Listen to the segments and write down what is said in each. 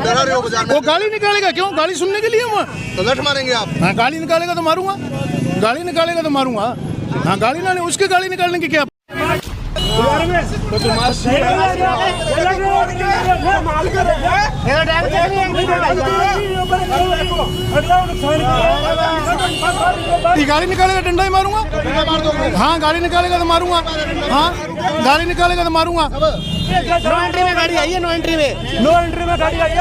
डरा रहे हो बाजार में। वो गाली निकालेगा क्यों? गाली सुनने के लिए हुआ तो लठ मारेंगे आप? हाँ, गाली निकालेगा तो मारूंगा, गाली निकालेगा तो मारूंगा। हाँ, गाली ना उसके गाली निकालने की क्या गाली निकालेगा डंडा ही मारूंगा। हाँ, गाली निकालेगा तो मारूंगा। हाँ, गाली निकालेगा तो मारूंगा। नो एंट्री में गाड़ी आई है, नो एंट्री में गाड़ी आई है।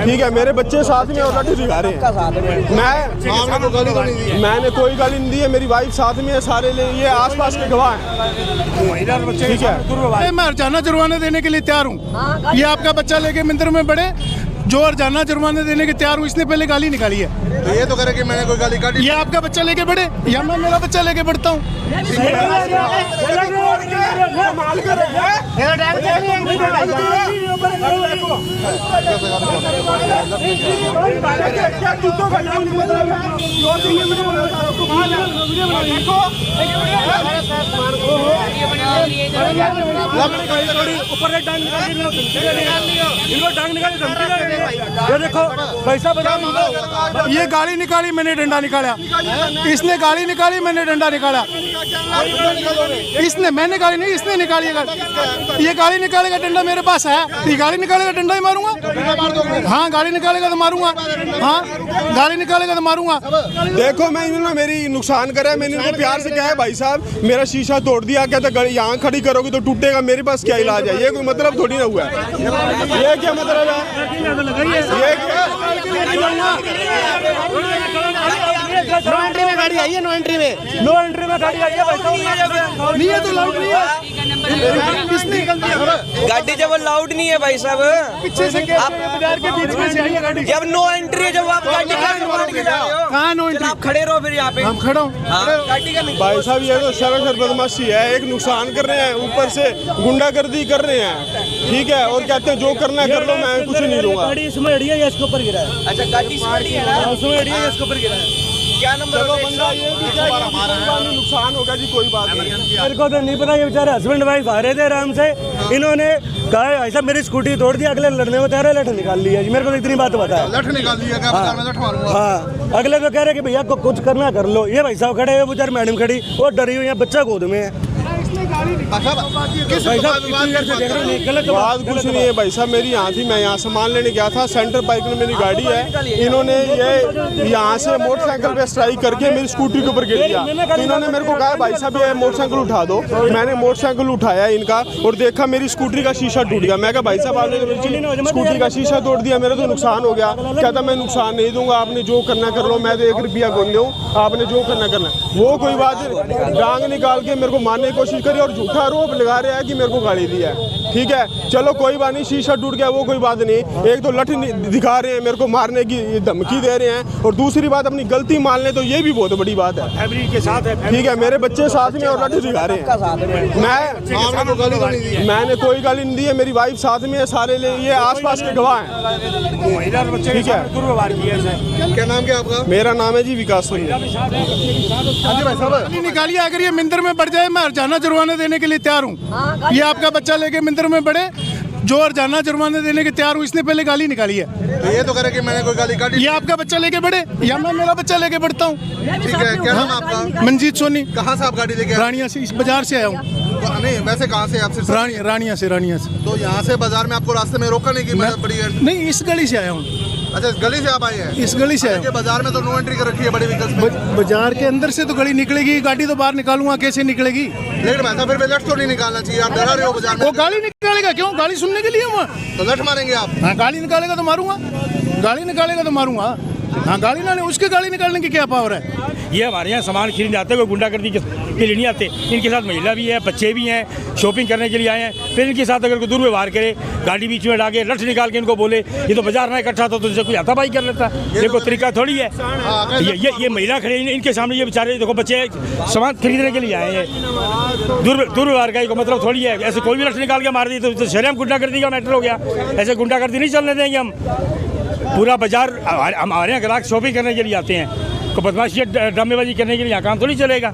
ठीक है, मेरे बच्चे साथ में और लाठी दिखा रहे हैं। मैंने कोई गाली नहीं दी है, मेरी वाइफ साथ में है, सारे ये आसपास के गवाह हैं। ठीक है, मैं हरजाना जुर्माना देने के लिए तैयार हूँ। ये आपका बच्चा लेके मंदिर में बढ़े, जो हरजाना जुर्माना देने के तैयार हूँ। इसने पहले गाली निकाली है, तो ये तो करे कि मैंने कोई गाली काटी। ये आपका बच्चा लेके बढ़े या मैं मेरा बच्चा लेके बढ़ता हूँ। ये गाली निकाली, मैंने डंडा निकाला। इसने गाली निकाली, मैंने डंडा निकाला। इसने, मैंने गाली नहीं, इसने निकाली है गाली। ये गाली निकालेगा, डंडा मेरे पास है। ये गाली निकालेगा, डंडा ही मारूंगा। हाँ, गाली निकालेगा तो मारूंगा। हाँ, गाली निकालेगा तो मारूंगा। देखो, मैं इन्होंने मेरी नुकसान करा, मैंने इनको प्यार से कहा है भाई साहब मेरा शीशा तोड़ दिया, कहते यहाँ खड़ी करोगे तो टूटेगा, मेरे पास क्या इलाज है? ये कोई मतलब थोड़ी ना हुआ है। ये क्या मतलब है? नो एंट्री में गाड़ी आई है, नो एंट्री में गाड़ी आई है। नहीं है तो लाउड नहीं है। किसने गाड़ी जब लाउड नहीं है भाई साहब, पीछे से आप बाजार के बीच में से आई है गाड़ी। जब नो एंट्री है, जब आप गाड़ी कहाँ नो एंट्री? आप खड़े रहो फिर यहाँ पे। हम खड़ा हूँ। गाड़ी का भाई साहब ये तो शरारत बदमाशी है, एक नुकसान कर रहे हैं, ऊपर से गुंडागर्दी कर रहे हैं। ठीक है, और कहते हैं जो करना कर लो, मैं कुछ नहीं लूंगा। गाड़ी इसमें अड़ी है, इसके ऊपर गिरा है। अच्छा, गाड़ी स्पीड है ना, उसमें अड़ी है, इसके ऊपर गिरा है। क्या नंबर? बंदा ये भी नुकसान होगा जी, कोई बात नहीं। मेरे को तो नहीं पता, ये बेचारे हस्बैंड वाइफ आ रहे थे आराम से, इन्होंने कहा ऐसा मेरी स्कूटी तोड़ दी, अगले लड़ने में तैयार है, लठ निकाल लिया जी। मेरे को तो इतनी बात पता है। लठ निकाल दिया क्या? बाजार में लठ मारूंगा। हाँ, अगले तो कह रहे कि भैया को कुछ करना कर लो। ये भाई साहब खड़े हैं, बेचारे मैडम खड़ी और डरी हुई है, बच्चा गोद में है। बात कुछ नहीं है भाई साहब, मेरी यहाँ थी, मैं यहाँ सामान लेने गया था, सेंटर पार्क में मेरी गाड़ी है, इन्होंने ये यहाँ से मोटरसाइकिल पे स्ट्राइक करके मेरी स्कूटी के ऊपर गिर दिया। इन्होंने मेरे को कहा भाई साहब ये मोटरसाइकिल उठा दो। मैंने मोटरसाइकिल उठाया इनका और देखा मेरी स्कूटी का शीशा टूट गया। मैं कहा भाई साहब आपने मेरी स्कूटी का शीशा तोड़ दिया, मेरा तो नुकसान हो गया। कहता मैं नुकसान नहीं दूंगा, आपने जो करना कर लो, मैं तो 1 रुपया गोल लूँ, आपने जो करना करना। वो कोई बात डांग निकाल के मेरे को मारने की कोशिश करी और झूठा आरोप लगा रहे हैं कि मेरे को गाड़ी दी है। ठीक है, चलो कोई बात नहीं, शीशा टूट गया वो कोई बात नहीं। एक तो लठ दिखा रहे हैं, मेरे को मारने की धमकी दे रहे हैं, और दूसरी बात अपनी गलती मान ले तो ये भी बहुत बड़ी बात है। फैमिली के साथ है। ठीक है, मेरे बच्चे साथ में और लठ दिखा रहे हैं। मैंने कोई गाली नहीं दी है, मेरी वाइफ साथ में है, सारे ये आसपास के गवाह हैं। ठीक है, क्या नाम क्या आपका? मेरा नाम है जी विकास सोनी। निकालिए, अगर ये मंदिर में बढ़ जाए, मैं हरजाना जुर्माना देने के लिए तैयार हूँ। ये आपका बच्चा लेके मंदिर में बढ़े, जो हरजाना जुर्माना देने के तैयार हूँ। इसने पहले गाली निकाली है, तो ये तो करे कि मैंने कोई गाली काटी। ये आपका बच्चा लेके बढ़े या मैं मेरा बच्चा लेके बढ़ता हूँ। ठीक है, क्या नाम आपका? मंजीत सोनी। कहाँ से आप गाड़ी लेके आए? रानिया से, इस बाजार से आया हूँ। नहीं, वैसे कहाँ से आप? सिर्फ रानिया से। तो यहाँ से बाजार में आपको रास्ते में रोका नहीं कि मैं बड़ी? नहीं, इस गली से आया हूँ। अच्छा, इस गली से आप आए हैं? इस गली से आया हूँ। बाजार में तो नो एंट्री कर रखी है बड़ी व्हीकल्स में। बाजार के अंदर से तो गली निकलेगी, गाड़ी तो बाहर निकालूंगा, कैसे निकलेगी? लेकिन वैसा फिर लठ तो नहीं निकालना चाहिए, आप डरा रहे हो बाजार में। वो गाली निकालेगा क्यों? गाली सुनने के लिए हुआ तो लठ मारेंगे आप? हाँ, गाली निकालेगा तो मारूंगा, गाली निकालेगा तो मारूंगा। हाँ, गाली ना उसके गाली निकालने की क्या पावर है? ये हमारे यहाँ सामान खरीदने आते हैं, कोई गुंडागर्दी के लिए नहीं आते। इनके साथ महिला भी है, बच्चे भी हैं, शॉपिंग करने के लिए आए हैं। फिर इनके साथ अगर कोई दुर्व्यवहार करे, गाड़ी बीच में डाके लठ निकाल के इनको बोले ये तो बाजार में इकट्ठा था, तो इनसे कोई हाथापाई कर लेता। ये कोई तरीका थोड़ी है। ये महिला खड़ी, इनके सामने ये बेचारे देखो बच्चे सामान खरीदने के लिए आए हैं। दुर्व्यवहार का को मतलब थोड़ी है। ऐसे कोई भी लठ निकाल के मार दी तो शर्म गुंडागर्दी का मैटर हो गया। ऐसे गुंडागर्दी नहीं चलने देंगे हम। पूरा बाजार हमारे यहाँ ग्राहक शॉपिंग करने के लिए आते हैं, को बदमाशी ड्रामेबाजी करने के लिए यहाँ काम थोड़ी चलेगा।